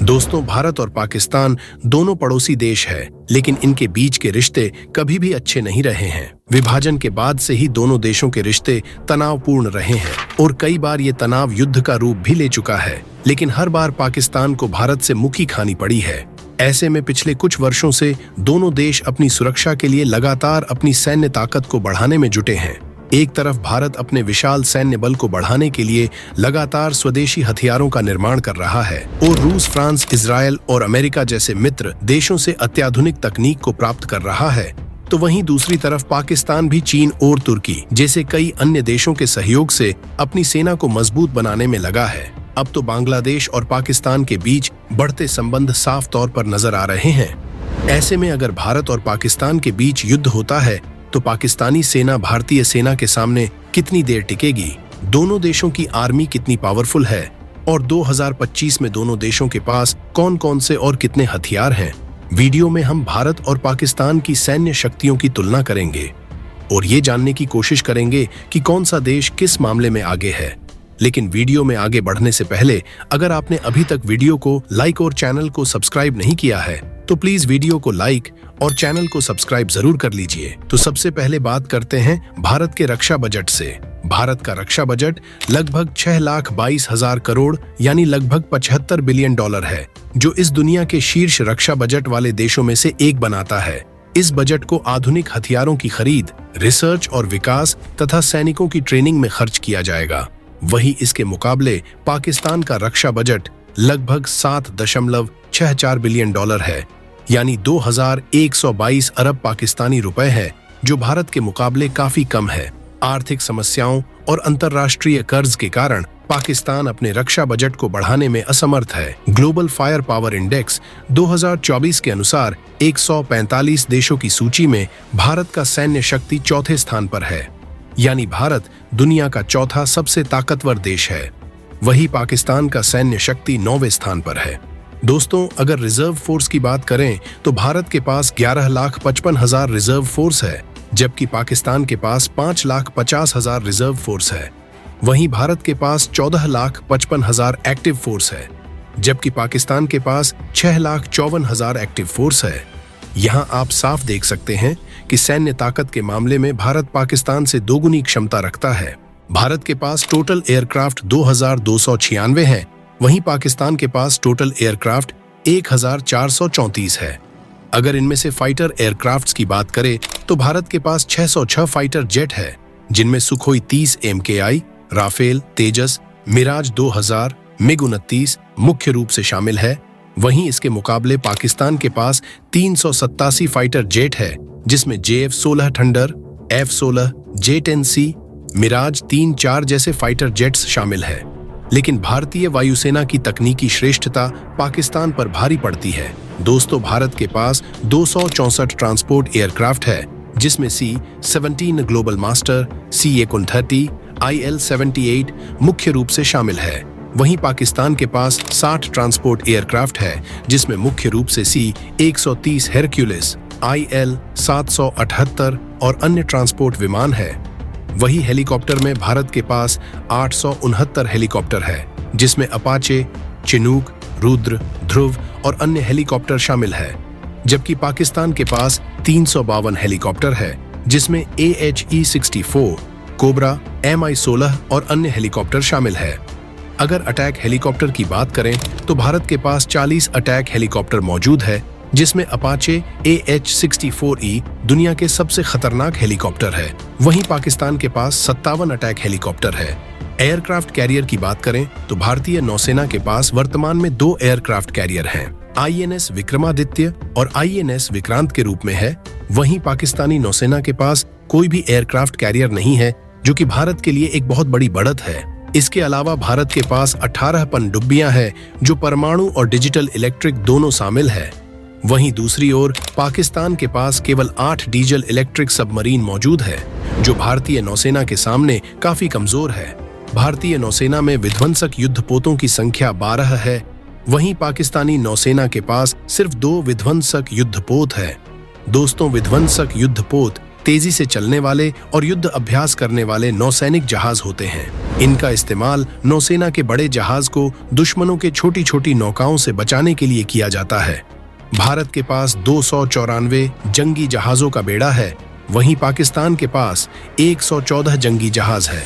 दोस्तों, भारत और पाकिस्तान दोनों पड़ोसी देश है, लेकिन इनके बीच के रिश्ते कभी भी अच्छे नहीं रहे हैं। विभाजन के बाद से ही दोनों देशों के रिश्ते तनावपूर्ण रहे हैं और कई बार ये तनाव युद्ध का रूप भी ले चुका है, लेकिन हर बार पाकिस्तान को भारत से मुक्की खानी पड़ी है। ऐसे में पिछले कुछ वर्षों से दोनों देश अपनी सुरक्षा के लिए लगातार अपनी सैन्य ताकत को बढ़ाने में जुटे हैं। एक तरफ भारत अपने विशाल सैन्य बल को बढ़ाने के लिए लगातार स्वदेशी हथियारों का निर्माण कर रहा है और रूस, फ्रांस, इजरायल और अमेरिका जैसे मित्र देशों से अत्याधुनिक तकनीक को प्राप्त कर रहा है, तो वहीं दूसरी तरफ पाकिस्तान भी चीन और तुर्की जैसे कई अन्य देशों के सहयोग से अपनी सेना को मजबूत बनाने में लगा है। अब तो बांग्लादेश और पाकिस्तान के बीच बढ़ते संबंध साफ तौर पर नजर आ रहे हैं। ऐसे में अगर भारत और पाकिस्तान के बीच युद्ध होता है तो पाकिस्तानी सेना भारतीय सेना के सामने कितनी देर टिकेगी, दोनों देशों की आर्मी कितनी पावरफुल है और 2025 में दोनों देशों के पास कौन कौन से और कितने हथियार हैं। वीडियो में हम भारत और पाकिस्तान की सैन्य शक्तियों की तुलना करेंगे और ये जानने की कोशिश करेंगे कि कौन सा देश किस मामले में आगे है। लेकिन वीडियो में आगे बढ़ने से पहले अगर आपने अभी तक वीडियो को लाइक और चैनल को सब्सक्राइब नहीं किया है तो प्लीज वीडियो को लाइक और चैनल को सब्सक्राइब जरूर कर लीजिए। तो सबसे पहले बात करते हैं भारत के रक्षा बजट से। भारत का रक्षा बजट लगभग 6,22,000 करोड़ यानी लगभग 75 बिलियन डॉलर है, जो इस दुनिया के शीर्ष रक्षा बजट वाले देशों में से एक बनाता है। इस बजट को आधुनिक हथियारों की खरीद, रिसर्च और विकास तथा सैनिकों की ट्रेनिंग में खर्च किया जाएगा। वहीं इसके मुकाबले पाकिस्तान का रक्षा बजट लगभग 7.64 बिलियन डॉलर है, यानी 2,122 अरब पाकिस्तानी रुपए है, जो भारत के मुकाबले काफी कम है। आर्थिक समस्याओं और अंतर्राष्ट्रीय कर्ज के कारण पाकिस्तान अपने रक्षा बजट को बढ़ाने में असमर्थ है। ग्लोबल फायर पावर इंडेक्स 2024 के अनुसार 145 देशों की सूची में भारत का सैन्य शक्ति चौथे स्थान पर है, यानी भारत दुनिया का चौथा सबसे ताकतवर देश है। वहीं पाकिस्तान का सैन्य शक्ति 9वें स्थान पर है। दोस्तों, अगर रिजर्व फोर्स की बात करें तो भारत के पास 11,55,000 रिजर्व फोर्स है, जबकि पाकिस्तान के पास 5,50,000 रिजर्व फोर्स है। वहीं भारत के पास 14,55,000 एक्टिव फोर्स है, जबकि पाकिस्तान के पास 6,54,000 एक्टिव फोर्स है। यहाँ आप साफ देख सकते हैं कि सैन्य ताकत के मामले में भारत पाकिस्तान से दोगुनी क्षमता रखता है। भारत के पास टोटल एयरक्राफ्ट 2,296 हैं, वहीं पाकिस्तान के पास टोटल एयरक्राफ्ट 1,434 है। अगर इनमें से फाइटर एयरक्राफ्ट्स की बात करें तो भारत के पास 606 फाइटर जेट है, जिनमें सुखोई 30 MKI, राफेल, तेजस, मिराज 2000, मिग-29 मुख्य रूप से शामिल है। वहीं इसके मुकाबले पाकिस्तान के पास 387 फाइटर जेट है, जिसमें JF-16 thunder, F-16, J-10C, Miraj 3-4 जैसे फाइटर जेट्स शामिल है। लेकिन भारतीय वायुसेना की तकनीकी श्रेष्ठता पाकिस्तान पर भारी पड़ती है। दोस्तों, भारत के पास 264 ट्रांसपोर्ट एयरक्राफ्ट है, जिसमें C-17 global master, C-130, IL-78 मुख्य रूप से शामिल है। वहीं पाकिस्तान के पास 60 ट्रांसपोर्ट एयरक्राफ्ट है, जिसमें मुख्य रूप से C-130 हेरक्यूलिस, IL-778 और अन्य ट्रांसपोर्ट विमान है। वही हेलीकॉप्टर में भारत के पास 869 हेलीकॉप्टर है, जिसमें अपाचे, चिनूक, रुद्र, ध्रुव और अन्य हेलीकॉप्टर शामिल है। जबकि पाकिस्तान के पास 352 हेलीकॉप्टर है, जिसमें AHE-64, कोबरा, MI-16 और अन्य हेलीकॉप्टर शामिल है। अगर अटैक हेलीकॉप्टर की बात करें तो भारत के पास 40 अटैक हेलीकॉप्टर मौजूद है, जिसमें अपाचे AH-64E दुनिया के सबसे खतरनाक हेलीकॉप्टर है। वहीं पाकिस्तान के पास 57 अटैक हेलीकॉप्टर है। एयरक्राफ्ट कैरियर की बात करें तो भारतीय नौसेना के पास वर्तमान में 2 एयरक्राफ्ट कैरियर हैं, INS विक्रमादित्य और INS विक्रांत के रूप में है। वहीं पाकिस्तानी नौसेना के पास कोई भी एयरक्राफ्ट कैरियर नहीं है, जो कि भारत के लिए एक बहुत बड़ी बढ़त है। इसके अलावा भारत के पास 18 पनडुब्बियां हैं, जो परमाणु और डिजिटल इलेक्ट्रिक दोनों शामिल है। वहीं दूसरी ओर पाकिस्तान के पास केवल 8 डीजल इलेक्ट्रिक सबमरीन मौजूद है, जो भारतीय नौसेना के सामने काफी कमजोर है। भारतीय नौसेना में विध्वंसक युद्धपोतों की संख्या 12 है, वहीं पाकिस्तानी नौसेना के पास सिर्फ 2 विध्वंसक युद्धपोत है। दोस्तों, विध्वंसक युद्धपोत तेजी से चलने वाले और युद्ध अभ्यास करने वाले नौसैनिक जहाज होते हैं। इनका इस्तेमाल नौसेना के बड़े जहाज को दुश्मनों के छोटी छोटी नौकाओं से बचाने के लिए किया जाता है। भारत के पास 294 जंगी जहाजों का बेड़ा है, वहीं पाकिस्तान के पास 114 जंगी जहाज है।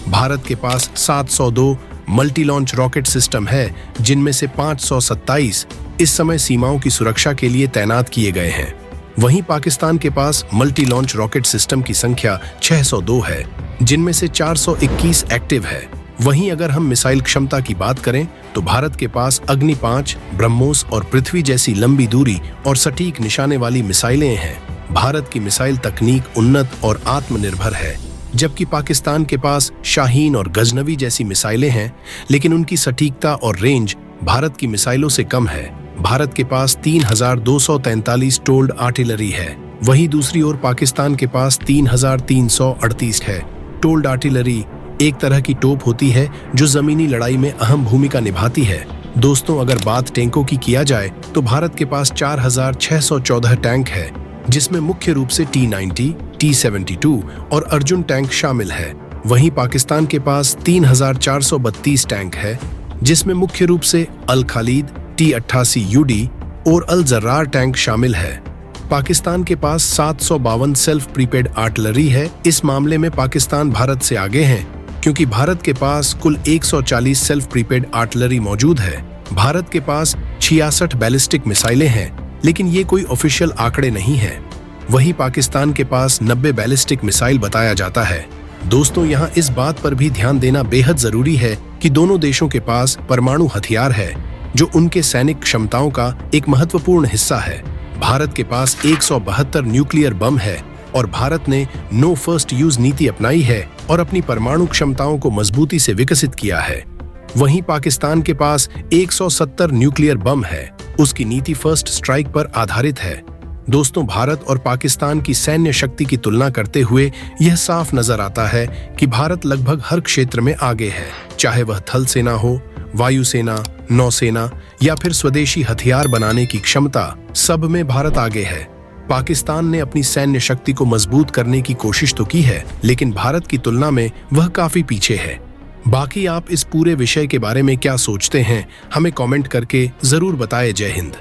भारत के पास 702 मल्टी लॉन्च रॉकेट सिस्टम है, जिनमें से 527 इस समय सीमाओं की सुरक्षा के लिए तैनात किए गए हैं। वहीं पाकिस्तान के पास मल्टी लॉन्च रॉकेट सिस्टम की संख्या 602 है, जिनमें से 421 एक्टिव है। वहीं अगर हम मिसाइल क्षमता की बात करें तो भारत के पास अग्नि 5, ब्रह्मोस और पृथ्वी जैसी लंबी दूरी और सटीक निशाने वाली मिसाइलें हैं। भारत की मिसाइल तकनीक उन्नत और आत्मनिर्भर है, जबकि पाकिस्तान के पास शाहीन और गजनवी जैसी मिसाइलें हैं, लेकिन उनकी सटीकता और रेंज भारत की मिसाइलों से कम है। भारत के पास 3243 टोल्ड आर्टिलरी है, वहीं दूसरी ओर पाकिस्तान के पास 3338 है। टोल्ड आर्टिलरी एक तरह की तोप होती है जो जमीनी लड़ाई में अहम भूमिका निभाती है। दोस्तों, अगर बात टैंकों की किया जाए तो भारत के पास 4614 टैंक है, जिसमें मुख्य रूप से T-90, T-72 और अर्जुन टैंक शामिल है। वहीं पाकिस्तान के पास 3432 टैंक है, जिसमें मुख्य रूप से अल खालिद, T-88 UD और अल जर्रार टैंक शामिल है। पाकिस्तान के पास 752 सेल्फ प्रीपेड आर्टिलरी है। इस मामले में पाकिस्तान भारत से आगे है, क्योंकि भारत के पास कुल 140 सेल्फ प्रीपेड आर्टिलरी मौजूद है। भारत के पास 66 बैलिस्टिक मिसाइलें हैं, लेकिन ये कोई ऑफिशियल आंकड़े नहीं है। वहीं पाकिस्तान के पास 90 बैलिस्टिक मिसाइल बताया जाता है। दोस्तों, यहाँ इस बात पर भी ध्यान देना बेहद जरूरी है कि दोनों देशों के पास परमाणु हथियार है, जो उनके सैनिक क्षमताओं का एक महत्वपूर्ण हिस्सा है। भारत के पास 172 न्यूक्लियर बम है और भारत ने नो फर्स्ट यूज नीति अपनाई है और अपनी परमाणु क्षमताओं को मजबूती से विकसित किया है। वहीं पाकिस्तान के पास 170 न्यूक्लियर बम है, उसकी नीति फर्स्ट स्ट्राइक पर आधारित है। दोस्तों, भारत और पाकिस्तान की सैन्य शक्ति की तुलना करते हुए यह साफ नजर आता है कि भारत लगभग हर क्षेत्र में आगे है, चाहे वह थल सेना हो, वायुसेना, नौसेना या फिर स्वदेशी हथियार बनाने की क्षमता, सब में भारत आगे है। पाकिस्तान ने अपनी सैन्य शक्ति को मजबूत करने की कोशिश तो की है, लेकिन भारत की तुलना में वह काफी पीछे है। बाकी आप इस पूरे विषय के बारे में क्या सोचते हैं, हमें कमेंट करके जरूर बताएं। जय हिंद।